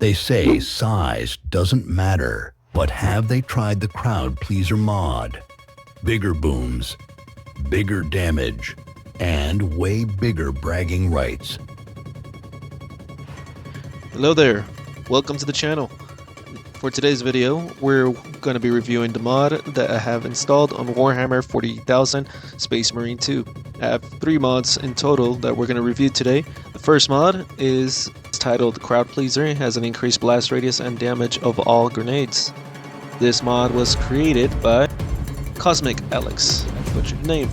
They say size doesn't matter, but have they tried the crowd pleaser mod? Bigger booms, bigger damage, and way bigger bragging rights. Hello there, welcome to the channel. For today's video, we're going to be reviewing the mod that I have installed on Warhammer 40,000 Space Marine 2. I have 3 mods in total that we're going to review today. The first mod is titled Crowd Pleaser. It has an increased blast radius and damage of all grenades. This mod was created by Cosmic Alex. I butchered the name.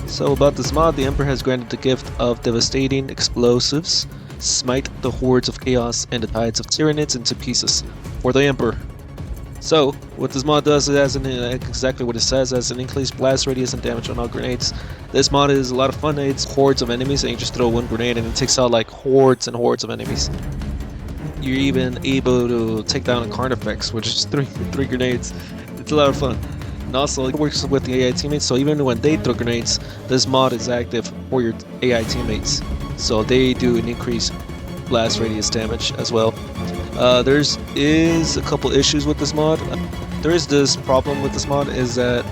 So about this mod, the Emperor has granted the gift of devastating explosives. Smite the hordes of chaos and the tides of Tyranids into pieces for the Emperor. So, what this mod does, it has exactly what it says, has an increased blast radius and damage on all grenades. This mod is a lot of fun. It's hordes of enemies and you just throw one grenade and it takes out like hordes and hordes of enemies. You're even able to take down a Carnifex, which is three grenades. It's a lot of fun. And also, it works with the AI teammates, so even when they throw grenades, this mod is active for your AI teammates. So they do an increased blast radius damage as well. There is a couple issues with this mod. There is this problem with this mod is that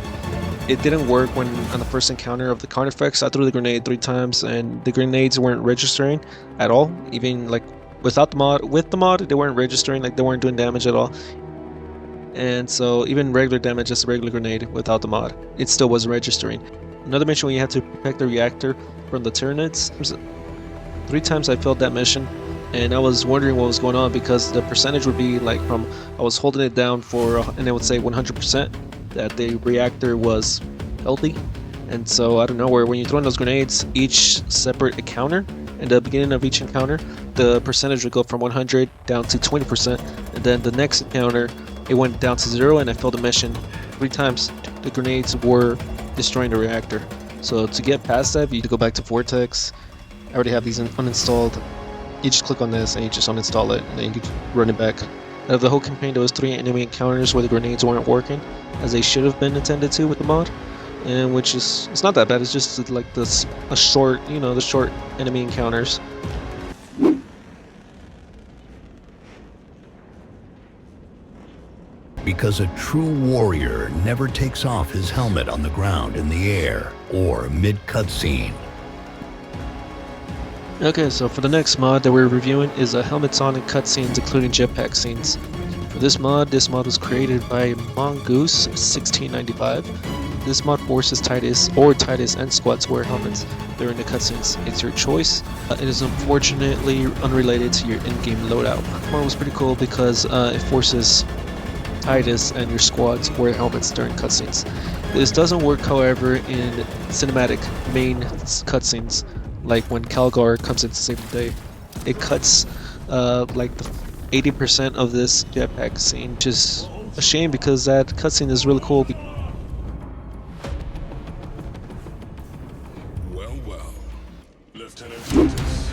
it didn't work when on the first encounter of the Carnifex. I threw the grenade 3 times and the grenades weren't registering at all. Even like without the mod, with the mod, they weren't registering, like they weren't doing damage at all. And so even regular damage, just a regular grenade without the mod, it still was registering. Another mission where you have to protect the reactor from the Tyranids. 3 times I failed that mission, and I was wondering what was going on because the percentage would be like from I was holding it down for and it would say 100% that the reactor was healthy. And so I don't know where when you throw in those grenades, each separate encounter, in the beginning of each encounter, the percentage would go from 100 down to 20%, and then the next encounter it went down to 0, and I failed the mission 3 times. The grenades were destroying the reactor. So to get past that, you need to go back to Vortex. I already have these uninstalled. You just click on this and you just uninstall it, and then you can run it back. Out of the whole campaign, there was 3 enemy encounters where the grenades weren't working as they should have been intended to with the mod, and which is it's not that bad. It's just like this a short, the short enemy encounters. Because a true warrior never takes off his helmet on the ground, in the air, or mid-cutscene. Okay, so for the next mod that we're reviewing is a helmets on and cutscenes, including jetpack scenes. For this mod was created by Mongoose 1695. This mod forces Titus and squad to wear helmets during the cutscenes. It's your choice. It is unfortunately unrelated to your in-game loadout. The mod was pretty cool because it forces Titus and your squad to wear helmets during cutscenes. This doesn't work, however, in cinematic main cutscenes, like when Calgar comes in to save the day. It cuts like the 80% of this jetpack scene, which is a shame because that cutscene is really cool. Well, Lieutenant Titus,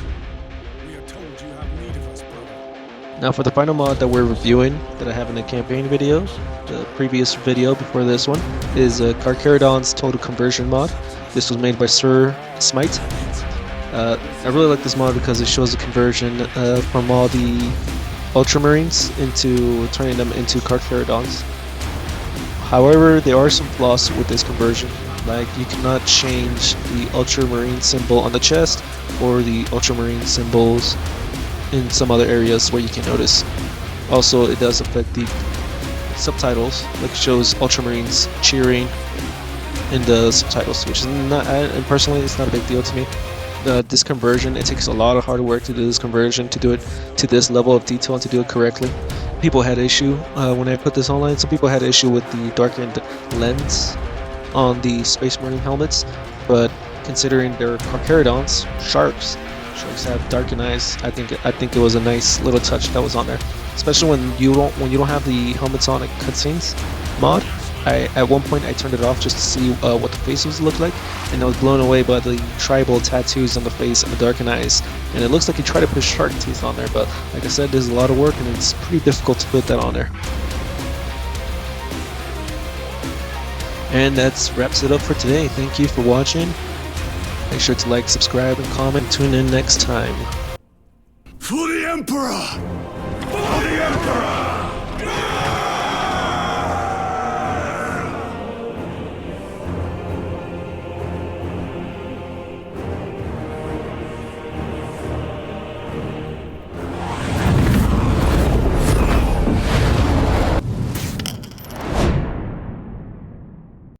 we are told you have need of us, brother. Now for the final mod that we're reviewing, that I have in the campaign video, the previous video before this one, is Carcharodon's Total Conversion mod. This was made by Sir Smite. I really like this mod because it shows the conversion from all the Ultramarines into turning them into Carcharodons. However, there are some flaws with this conversion, like you cannot change the Ultramarine symbol on the chest or the Ultramarine symbols in some other areas where you can notice. Also, it does affect the subtitles, like it shows Ultramarines cheering in the subtitles, which is not, and personally, it's not a big deal to me. This conversion, it takes a lot of hard work to do this conversion, to do it to this level of detail and to do it correctly. People had issue when I put this online. Some people had issue with the darkened lens on the Space Marine helmets, but considering they're Carcharodons, sharks have darkened eyes, I think it was a nice little touch that was on there, especially when you don't have the helmets on at cutscenes mod. At one point I turned it off just to see what the faces looked like, and I was blown away by the tribal tattoos on the face and the darkened eyes, and it looks like he tried to put shark teeth on there, but like I said, there's a lot of work and it's pretty difficult to put that on there. And that wraps it up for today. Thank you for watching. Make sure to like, subscribe, and comment. Tune in next time. For the Emperor! of the Emperor!